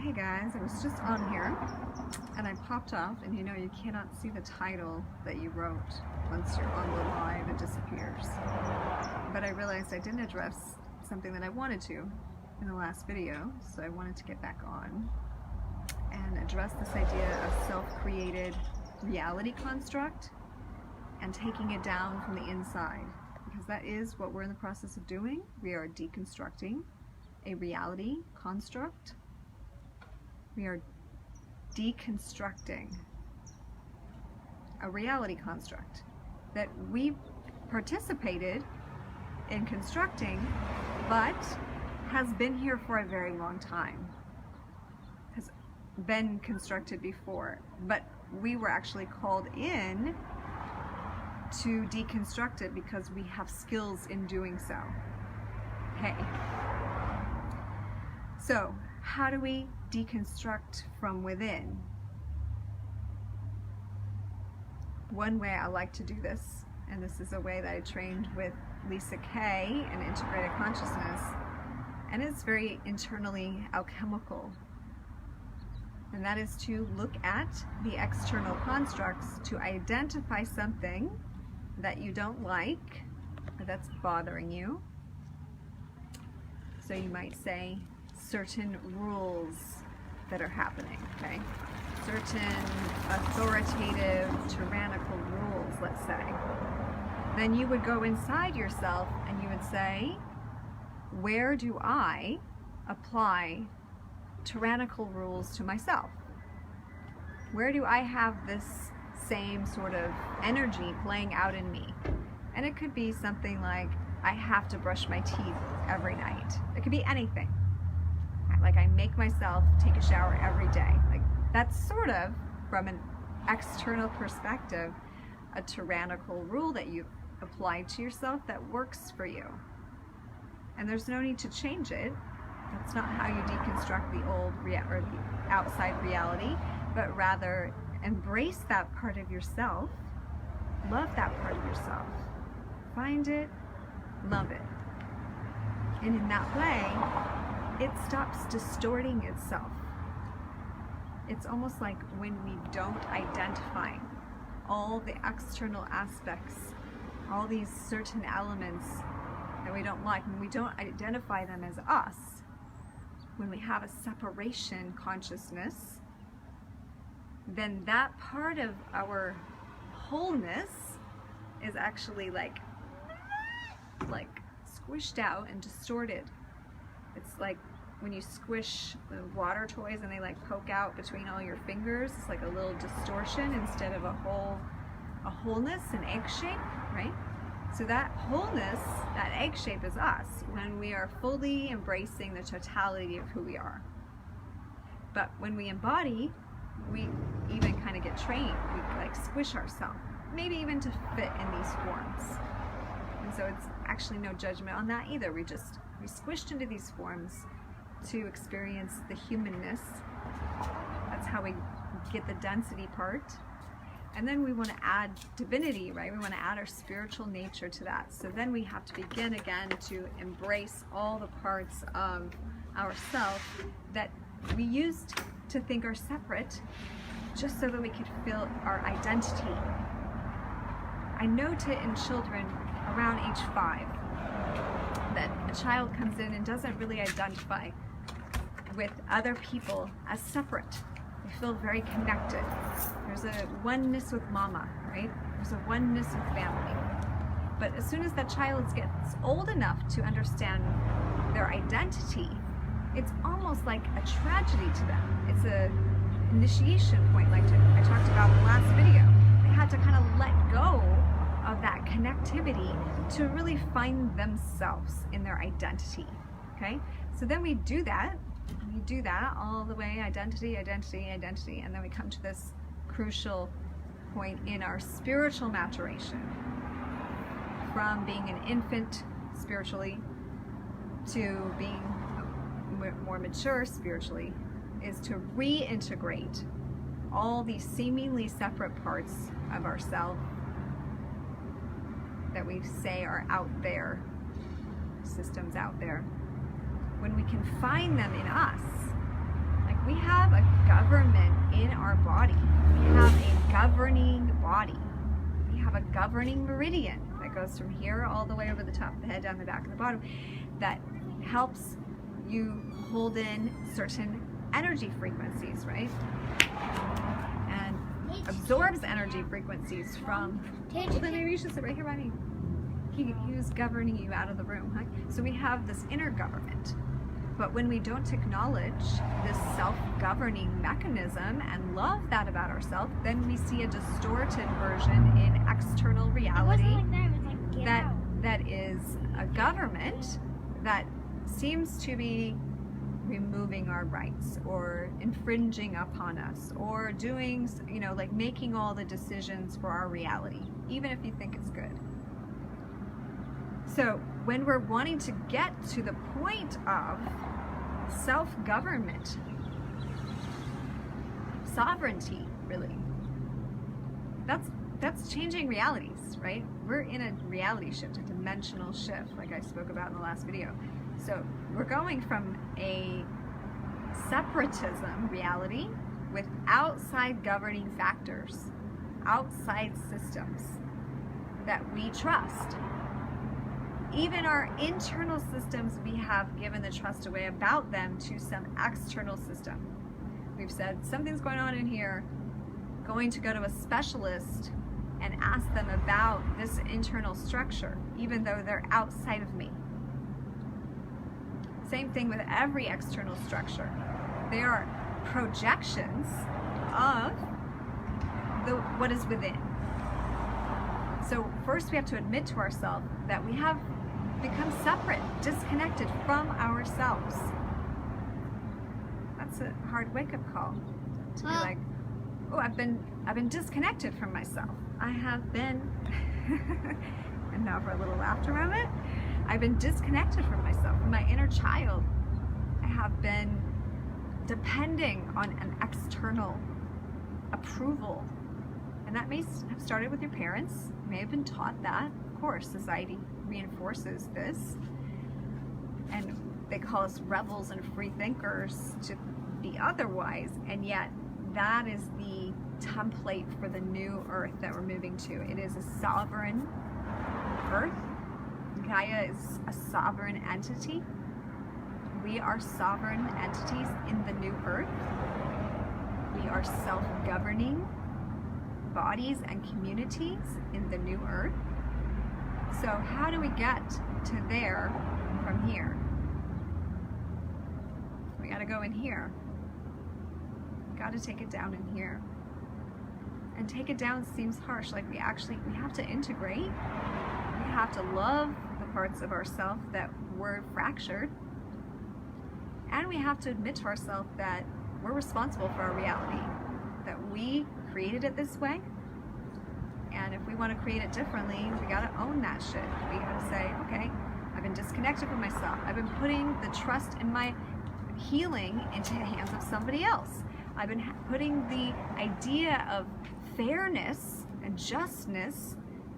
Hey guys, I was just on here and I popped off, and you know you cannot see the title that you wrote once you're on the live, it disappears. But I realized I didn't address something that I wanted to in the last video, so I wanted to get back on and address this idea of self-created reality construct and taking it down from the inside, because that is what we're in the process of doing. We are deconstructing a reality construct. We are deconstructing a reality construct that we participated in constructing, but has been here for a very long time, has been constructed before, but we were actually called in to deconstruct it because we have skills in doing so. Okay. So how do we deconstruct from within? One way I like to do this, and this is a way that I trained with Lisa Kay in Integrated Consciousness, and it's very internally alchemical, and that is to look at the external constructs to identify something that you don't like or that's bothering you. So you might say certain rules that are happening, okay? Certain authoritative, tyrannical rules, let's say. Then you would go inside yourself and you would say, where do I apply tyrannical rules to myself? Where do I have this same sort of energy playing out in me? And it could be something like, I have to brush my teeth every night. It could be anything. Like I make myself take a shower every day. Like that's sort of, from an external perspective, a tyrannical rule that you apply to yourself that works for you. And there's no need to change it. That's not how you deconstruct the old or the outside reality, but rather embrace that part of yourself, love that part of yourself, find it, love it. And in that way, it stops distorting itself. It's almost like when we don't identify all the external aspects, all these certain elements that we don't like, when we don't identify them as us, when we have a separation consciousness, then that part of our wholeness is actually like squished out and distorted. It's like when you squish the water toys and they like poke out between all your fingers. It's like a little distortion instead of a wholeness, an egg shape, right? So that wholeness, that egg shape is us when we are fully embracing the totality of who we are. But when we embody, we even kind of get trained. We like squish ourselves, maybe even to fit in these forms. And so it's actually no judgment on that either. We squished into these forms to experience the humanness. That's how we get the density part. And then we want to add divinity, right? We want to add our spiritual nature to that. So then we have to begin again to embrace all the parts of ourself that we used to think are separate, just so that we could feel our identity. I note it in children around age 5 that a child comes in and doesn't really identify with other people as separate. They feel very connected. There's a oneness with mama, right? There's a oneness with family. But as soon as that child gets old enough to understand their identity, it's almost like a tragedy to them. It's a initiation point, like I talked about in the last video. They had to kind of let go of that connectivity to really find themselves in their identity, okay? So then we do that all the way, identity, identity, identity, and then we come to this crucial point in our spiritual maturation, from being an infant spiritually to being more mature spiritually, is to reintegrate all these seemingly separate parts of ourselves that we say are out there, systems out there. When we can find them in us, like We have a government in our body. We have a governing body. We have a governing meridian that goes from here all the way over the top of the head, down the back and the bottom, that helps you hold in certain energy frequencies, right? And absorbs energy frequencies from, well, then maybe you should sit right here by me. He was governing you out of the room, huh? So we have this inner government. But when we don't acknowledge this self-governing mechanism and love that about ourselves, then we see a distorted version in external reality that is a government that seems to be removing our rights or infringing upon us or doing, you know, like making all the decisions for our reality, even if you think it's good. So when we're wanting to get to the point of self-government, sovereignty, really, that's changing realities, right? We're in a reality shift, a dimensional shift, like I spoke about in the last video. So we're going from a separatism reality with outside governing factors, outside systems that we trust. Even our internal systems, we have given the trust away about them to some external system. We've said, something's going on in here, going to go to a specialist and ask them about this internal structure, even though they're outside of me. Same thing with every external structure. They are projections of what is within. So first we have to admit to ourselves that we have become separate, disconnected from ourselves. That's a hard wake-up call to be like, oh, I've been disconnected from myself. I have been, and now for a little laughter moment, I've been disconnected from myself, from my inner child. I have been depending on an external approval. And that may have started with your parents. You may have been taught that. Of course, society reinforces this. And they call us rebels and free thinkers to be otherwise. And yet, that is the template for the new earth that we're moving to. It is a sovereign earth. Gaia is a sovereign entity. We are sovereign entities in the new earth. We are self-governing bodies and communities in the new earth. So how do we get to there from here? We got to go in here. We got to take it down in here. And take it down seems harsh. Like we have to integrate. We have to love the parts of ourselves that were fractured. And we have to admit to ourselves that we're responsible for our reality. That we created it this way. And if we want to create it differently, we got to own that shit. We got to say, okay, I've been disconnected from myself. I've been putting the trust in my healing into the hands of somebody else. I've been putting the idea of fairness and justness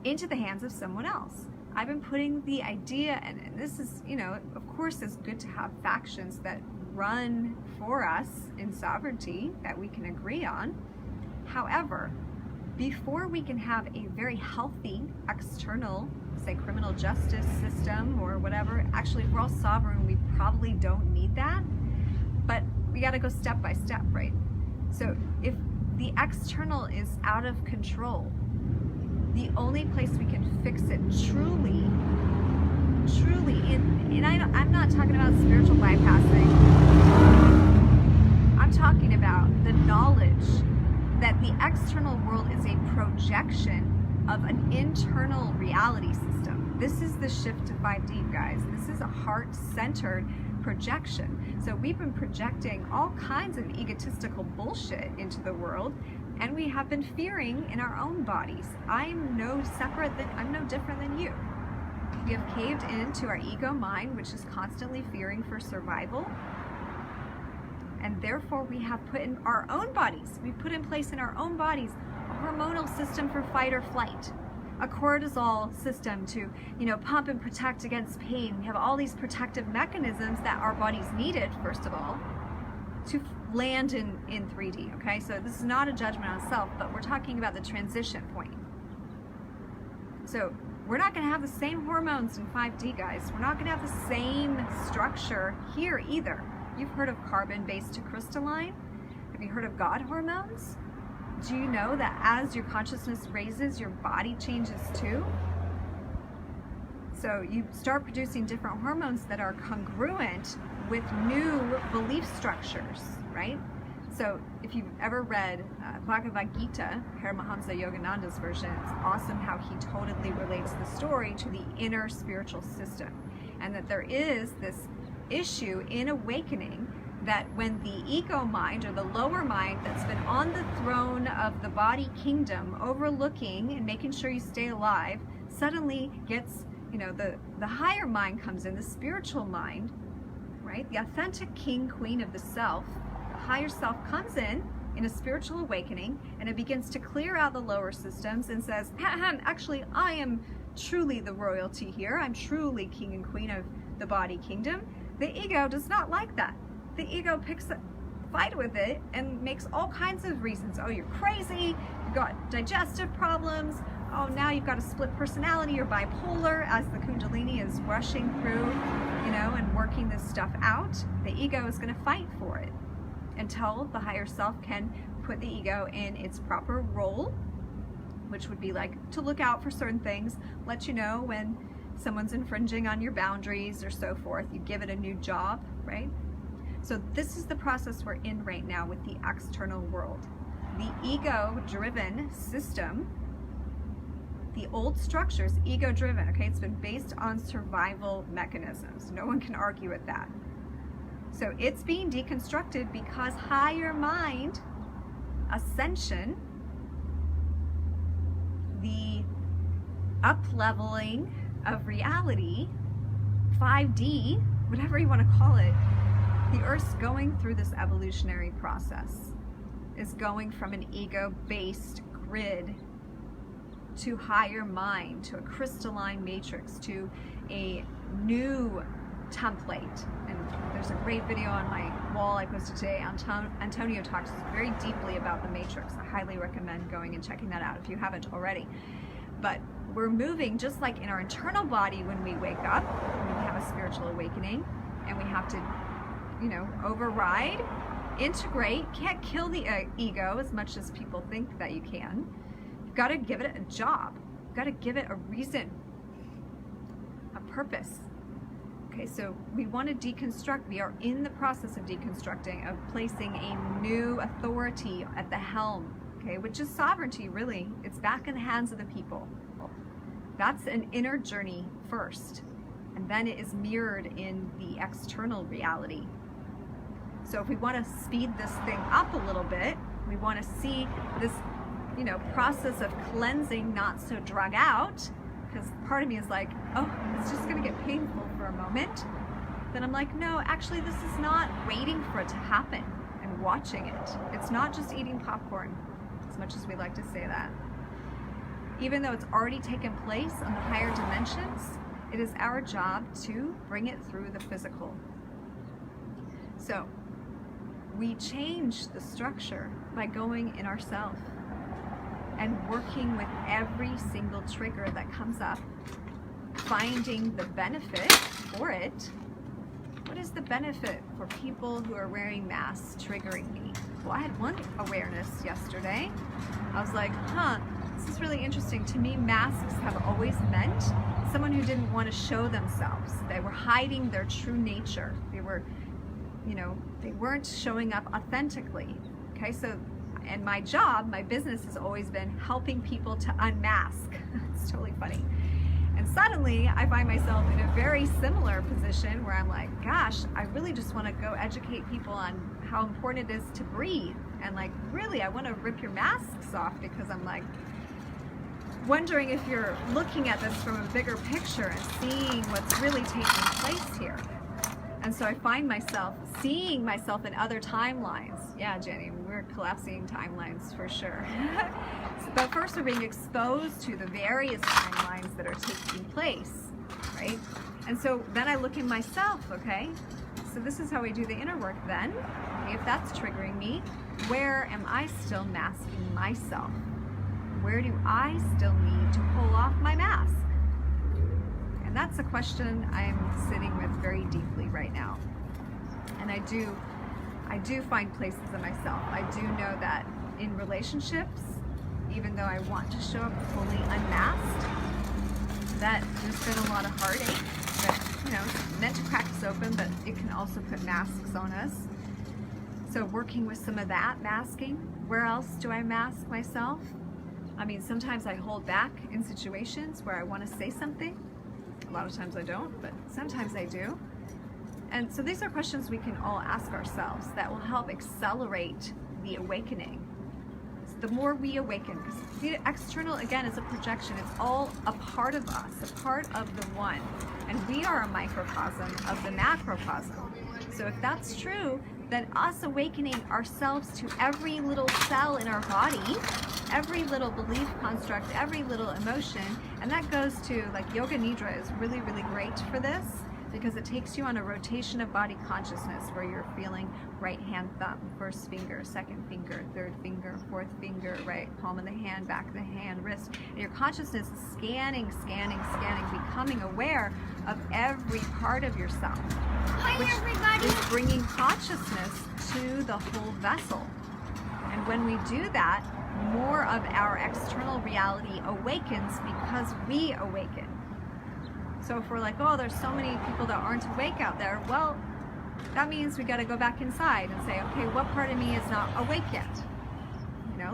into the hands of someone else. I've been putting the idea, and this is, you know, of course it's good to have factions that run for us in sovereignty that we can agree on. However, before we can have a very healthy external, say, criminal justice system or whatever, actually, if we're all sovereign, we probably don't need that. But we got to go step by step, right? So if the external is out of control, the only place we can fix it truly, and I'm not talking about spiritual bypassing. I'm talking about the knowledge that the external world is a projection of an internal reality system. This is the shift to 5D, guys. This is a heart-centered projection. So we've been projecting all kinds of egotistical bullshit into the world, and we have been fearing in our own bodies. I'm no different than you. We have caved into our ego mind, which is constantly fearing for survival. And therefore we have put in our own bodies, we put in place in our own bodies a hormonal system for fight or flight, a cortisol system to, you know, pump and protect against pain. We have all these protective mechanisms that our bodies needed, first of all, to land in 3D, okay? So this is not a judgment on self, but we're talking about the transition point. So we're not going to have the same hormones in 5D, guys. We're not going to have the same structure here either. You've heard of carbon-based to crystalline? Have you heard of God hormones? Do you know that as your consciousness raises, your body changes too? So you start producing different hormones that are congruent with new belief structures, right? So if you've ever read Bhagavad Gita, Paramahamsa Yogananda's version, it's awesome how he totally relates the story to the inner spiritual system. And that there is this issue in awakening that when the ego mind, or the lower mind that's been on the throne of the body kingdom, overlooking and making sure you stay alive, suddenly gets, you know, the higher mind comes in, the spiritual mind, right? The authentic king, queen of the self, the higher self comes in a spiritual awakening, and it begins to clear out the lower systems and says, actually, I am truly the royalty here. I'm truly king and queen of the body kingdom. The ego does not like that. The ego picks a fight with it and makes all kinds of reasons. Oh, you're crazy. You've got digestive problems. Oh, now you've got a split personality. You're bipolar, as the kundalini is rushing through, you know, and working this stuff out. The ego is going to fight for it until the higher self can put the ego in its proper role, which would be like to look out for certain things, let you know when someone's infringing on your boundaries or so forth. You give it a new job, right? So this is the process we're in right now with the external world. The ego-driven system, the old structure is ego-driven, okay? It's been based on survival mechanisms. No one can argue with that. So it's being deconstructed because higher mind, ascension, the up-leveling of reality, 5D, whatever you want to call it, the Earth's going through this evolutionary process, is going from an ego-based grid to higher mind, to a crystalline matrix, to a new template. And there's a great video on my wall I posted today. Antonio talks very deeply about the matrix. I highly recommend going and checking that out if you haven't already. But we're moving just like in our internal body when we wake up, when we have a spiritual awakening, and we have to, you know, override, integrate. Can't kill the ego as much as people think that you can. You've got to give it a job. You've got to give it a reason, a purpose. Okay, so we want to deconstruct. We are in the process of deconstructing, of placing a new authority at the helm, okay, which is sovereignty, really. It's back in the hands of the people. That's an inner journey first, and then it is mirrored in the external reality. So if we want to speed this thing up a little bit, we want to see this, you know, process of cleansing not so drug out, because part of me is like, oh, it's just going to get painful for a moment. Then I'm like, no, actually, this is not waiting for it to happen and watching it. It's not just eating popcorn, as much as we like to say that. Even though it's already taken place on the higher dimensions, it is our job to bring it through the physical. So we change the structure by going in ourselves and working with every single trigger that comes up, finding the benefit for it. What is the benefit for people who are wearing masks triggering me? Well, I had one awareness yesterday. I was like, this is really interesting. To me, masks have always meant someone who didn't want to show themselves. They were hiding their true nature. They were, you know, they weren't showing up authentically. Okay, so, and my job, my business has always been helping people to unmask. It's totally funny. And suddenly I find myself in a very similar position where I'm like, gosh, I really just want to go educate people on how important it is to breathe. And like, really, I want to rip your masks off, because I'm like, wondering if you're looking at this from a bigger picture and seeing what's really taking place here. And so I find myself seeing myself in other timelines. Yeah, Jenny, we're collapsing timelines for sure. But first we're being exposed to the various timelines that are taking place, right? And so then I look in myself, okay? so this is how we do the inner work then. Okay, if that's triggering me, where am I still masking myself? Where do I still need to pull off my mask? And that's a question I'm sitting with very deeply right now. And I do find places in myself. I do know that in relationships, even though I want to show up fully unmasked, that there's been a lot of heartache that, it's meant to crack us open, but it can also put masks on us. So working with some of that masking. Where else do I mask myself? I mean, sometimes I hold back in situations where I want to say something. A lot of times I don't, but sometimes I do. And so these are questions we can all ask ourselves that will help accelerate the awakening. So the more we awaken, because the external, again, is a projection. It's all a part of us, a part of the one. And we are a microcosm of the macrocosm. So if that's true, then us awakening ourselves to every little cell in our body, every little belief construct, every little emotion, and that goes to, like, Yoga Nidra is really, really great for this, because it takes you on a rotation of body consciousness where you're feeling right hand thumb, first finger, second finger, third finger, fourth finger, right palm of the hand, back of the hand, wrist. And your consciousness is scanning, becoming aware of every part of yourself. Hi, which everybody. is bringing consciousness to the whole vessel. And when we do that, more of our external reality awakens because we awaken. So if we're like, oh, there's so many people that aren't awake out there, well, that means we got to go back inside and say, okay, what part of me is not awake yet?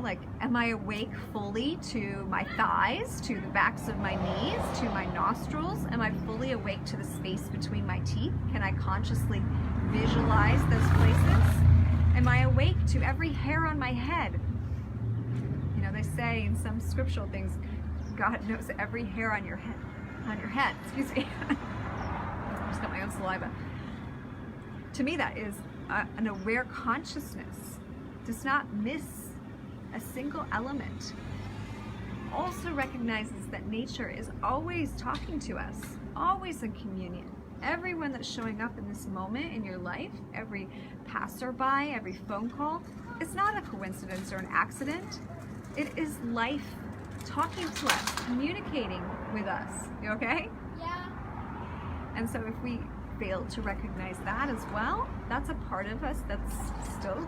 Like, am I awake fully to my thighs, to the backs of my knees, to my nostrils? Am I fully awake to the space between my teeth? Can I consciously visualize those places? Am I awake to every hair on my head? They say in some scriptural things, God knows every hair on your head. Excuse me. I just got my own saliva. To me, that is an aware consciousness. Does not miss a single element. Also recognizes that nature is always talking to us, always in communion. Everyone that's showing up in this moment in your life, every passerby, every phone call, it's not a coincidence or an accident. It is life talking to us, communicating with us. You okay? Yeah. And so if we fail to recognize that as well, that's a part of us that's still,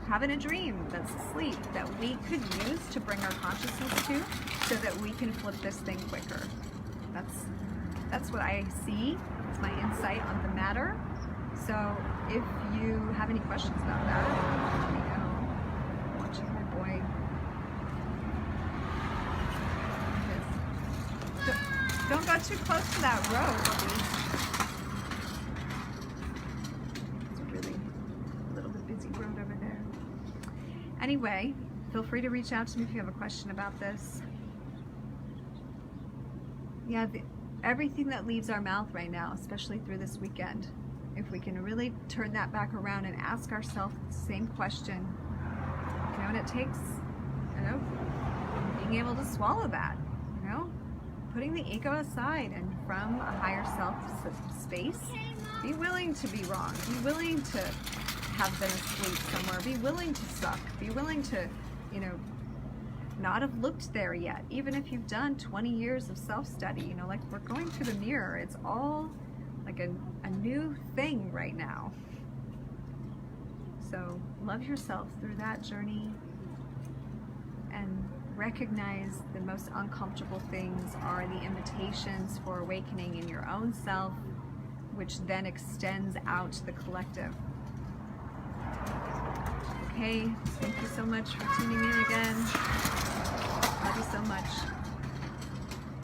having a dream, that's asleep, that we could use to bring our consciousness to, so that we can flip this thing quicker. That's what I see. It's my insight on the matter. So if you have any questions about that, let me know. Watching my boy. Don't go too close to that road, please. It's a really little bit busy road over there. Anyway, feel free to reach out to me if you have a question about this. Yeah, everything that leaves our mouth right now, especially through this weekend, if we can really turn that back around and ask ourselves the same question, and it takes, being able to swallow that, putting the ego aside and from a higher self space, be willing to be wrong, be willing to have been asleep somewhere, be willing to suck, be willing to, not have looked there yet, even if you've done 20 years of self-study, like we're going through the mirror. It's all like a new thing right now. So love yourself through that journey and recognize the most uncomfortable things are the invitations for awakening in your own self, which then extends out to the collective. Okay, thank you so much for tuning in again. Love you so much.